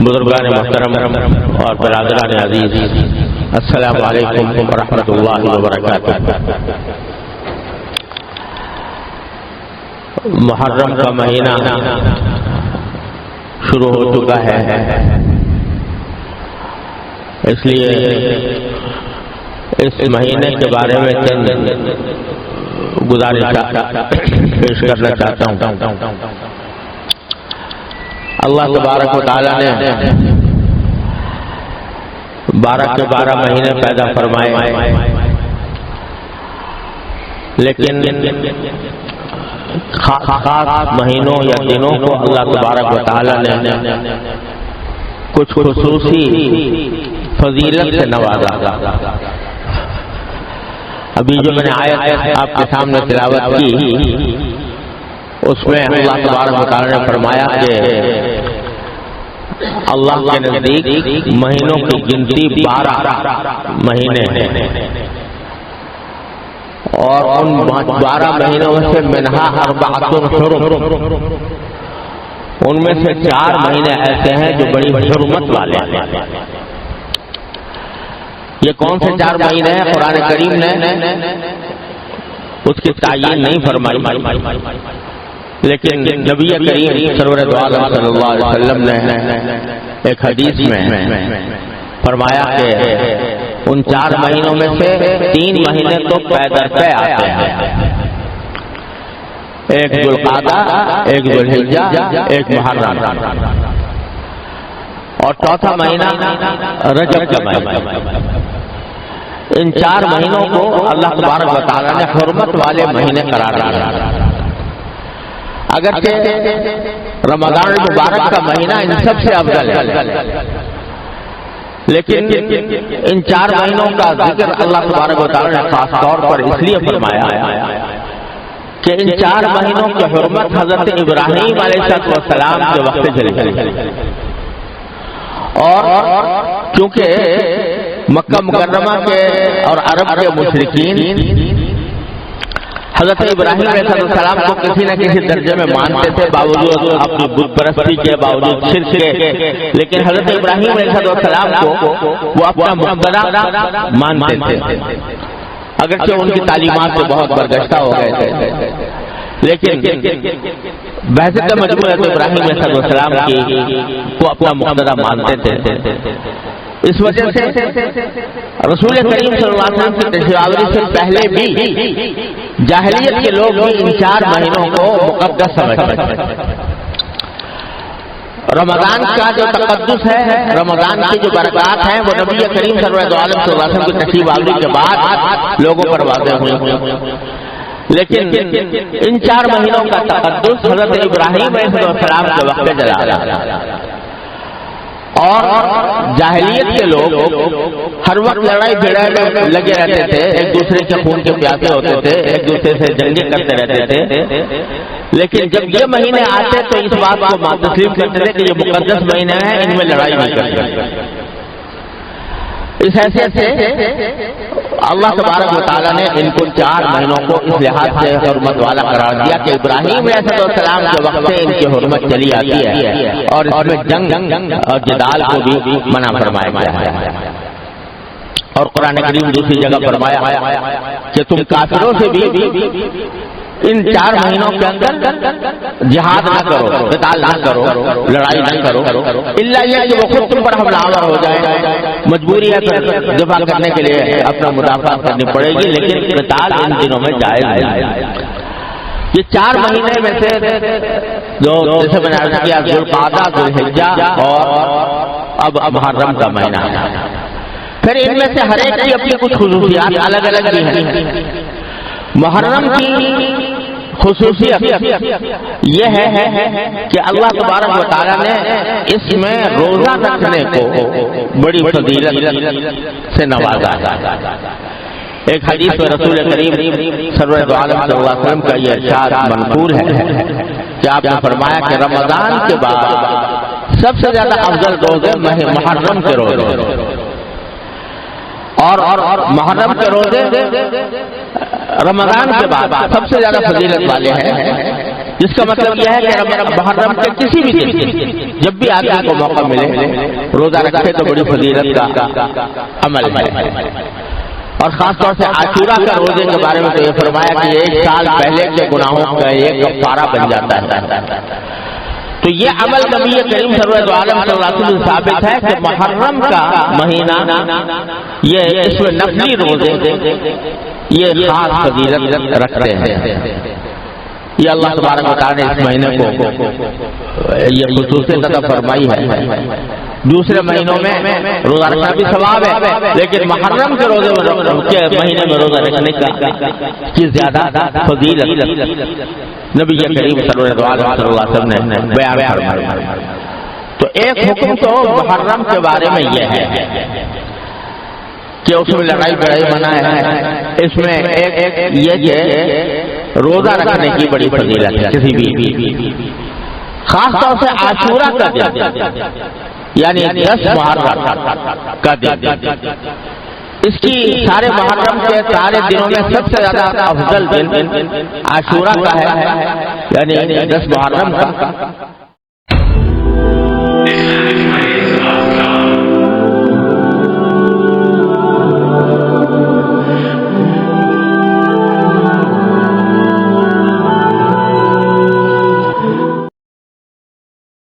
بزرگان محترم اور برادران عزیز، السلام علیکم ورحمۃ اللہ وبرکاتہ۔ محرم کا مہینہ شروع ہو چکا ہے، اس لیے اس مہینے کے بارے میں چند گزارش پیش کرنا چاہتا ہوں۔ اللہ تبارک و تعالیٰ نے 12 کے 12 مہینے پیدا فرمائے، لیکن خاص مہینوں یا دنوں کو اللہ تبارک و تعالیٰ نے کچھ خصوصی فضیلت سے نوازا۔ ابھی جو میں نے آیت آپ کے سامنے تلاوت کی، اس میں اللہ تبارک و تعالیٰ نے فرمایا کہ اللہ کے نزدیک مہینوں کی گنتی 12 مہینے ہیں، اور ان 12 مہینوں میں سے منہا 4 حرم، ان میں سے 4 مہینے ایسے ہیں جو بڑی حرمت والے ہیں۔ یہ کون سے 4 مہینے ہیں؟ قرآن کریم نے اس کی تعیین نہیں فرمائی، لیکن نبی کریم سرور دو عالم صلی اللہ علیہ وسلم نے ایک حدیث میں فرمایا کہ ان 4 مہینوں میں سے 3 مہینے تو پے در پے آتے ہیں، ایک ذوالقعدہ، ایک ذوالحجہ، ایک محرم، اور چوتھا مہینہ رجب کا مہینہ۔ ان 4 مہینوں کو اللہ تبارک و تعالیٰ نے حرمت والے مہینے قرار دیا۔ اگرچہ رمضان المبارک کا مہینہ ان سب سے افضل ہے، لیکن ان 4 مہینوں کا ذکر اللہ تبارک و تعالیٰ نے خاص طور پر اس لیے فرمایا ہے کہ ان 4 مہینوں کی حرمت حضرت ابراہیم علیہ السلام کے وقت چلی، اور کیونکہ مکہ مکرمہ کے اور عرب کے مشرکین حضرت ابراہیم علیہ السلام کو کسی نہ کسی درجے میں مانتے تھے، باوجود اپنی بت پرستی کے، باوجود شرک کے، لیکن حضرت ابراہیم علیہ السلام کو وہ اپنا مقتدی مانتے تھے، اگرچہ ان کی تعلیمات سے بہت برگشتہ ہو گئے تھے، لیکن بحثیت مجموع حضرت ابراہیم علیہ السلام کی وہ اپنا مقتدی مانتے تھے۔ اس وجہ سے رسول کریم صلی اللہ علیہ وسلم کی تشریف سے پہلے بھی جاہلیت کے لوگ بھی ان 4 مہینوں کو مقدس سمجھتے تھے۔ رمضان کا جو تقدس ہے، رمضان کی جو برکات ہیں، وہ نبی کریم صلی اللہ علیہ وسلم کی تشریف آوری کے بعد لوگوں پر واضح ہوئی، لیکن ان 4 مہینوں کا تقدس حضرت ابراہیم علیہ السلام کے وقت چلا، اور جاہلیت کے لوگ ہر وقت لڑائی بھڑائی میں لگے رہتے تھے، ایک دوسرے کے خون کے پیاسے ہوتے تھے، ایک دوسرے سے جنگیں کرتے رہتے تھے، لیکن جب یہ مہینے آتے تو اس بات کو تسلیم کرتے تھے کہ یہ مقدس مہینے ہیں، ان میں لڑائی نہیں کرتے۔ اس حیثیت سے اللہ تبارک و تعالیٰ نے ان کو 4 مہینوں کو اس لحاظ سے حرمت والا قرار دیا کہ ابراہیم علیہ السلام کے وقت سے ان کی حرمت چلی آتی ہے، اور اس میں جنگ اور جدال کو بھی منع فرمایا گیا ہے۔ اور قرآن کریم دوسری جگہ فرمایا کہ تم کافروں سے بھی ان 4 مہینوں کے اندر جہاد نہ کرو، قتال نہ کرو، لڑائی نہ کرو، الا یہ کہ وہ خود تم پر حملہ آور ہو جائے، مجبوری ہے تو دفاع کرنے کے لیے اپنا مدافع کرنی پڑے گی، لیکن قتال ان دنوں میں جائز ہے۔ یہ 4 مہینے میں سے جو جیسے میں نے عرض کیا، ذوالقعدہ، ذوالحجہ اور اب محرم کا مہینہ، پھر ان میں سے ہر ایک کی اپنی کچھ خصوصیات الگ الگ بھی ہیں۔ محرم کی خصوصیت یہ ہے کہ اللہ تبارک و تعالیٰ نے اس میں روزہ رکھنے کو بڑی فضیلت سے نوازا۔ ایک حدیث میں رسول کریم سرور دو عالم صلی اللہ علیہ وسلم کا یہ ارشاد منقول ہے کہ آپ نے فرمایا کہ رمضان کے بعد سب سے زیادہ افضل روزے محرم کے روزے، اور محرم کے روزے رمضان کے بعد سب سے زیادہ فضیلت والے ہیں، جس کا مطلب یہ ہے کہ محرم کے کسی بھی دن جب بھی آدمی کو موقع ملے روزہ رکھے تو بڑی فضیلت کا عمل ہے. اور خاص طور سے عاشورہ کا روزے کے بارے میں تو یہ فرمایا کہ ایک سال پہلے کے گناہوں کا ایک کفارہ بن جاتا ہے. تو یہ عمل نبی کریم سرور عالم صلی اللہ علیہ وسلم سے ثابت ہے کہ محرم کا مہینہ یہ اس میں نفلی روزے یہ خاص فضیلت رکھتے ہیں. یہ اللہ تبارک و تعالیٰ نے اس مہینے کو یہ خصوصیت عطا فرمائی ہے. دوسرے مہینوں میں روزہ رکھنا بھی ثواب ہے، لیکن محرم کے روزے کے مہینے میں روزہ رکھنے کی زیادہ فضیلت نبی کریم صلی اللہ علیہ وسلم نے بیان فرمایا. تو ایک حکم تو محرم کے بارے میں یہ ہے کہ اس میں لڑائی بڑائی منع ہے. اس میں ایک یہ کہ روزہ رکھنے کی بڑی فضیلت ہے کسی بھی، خاص طور سے عاشورہ کا دن یعنی 10 محرم کا دن. اس کی سارے محرم کے سارے دنوں میں سب سے زیادہ افضل دن عاشورہ کا ہے، یعنی 10 محرم کا.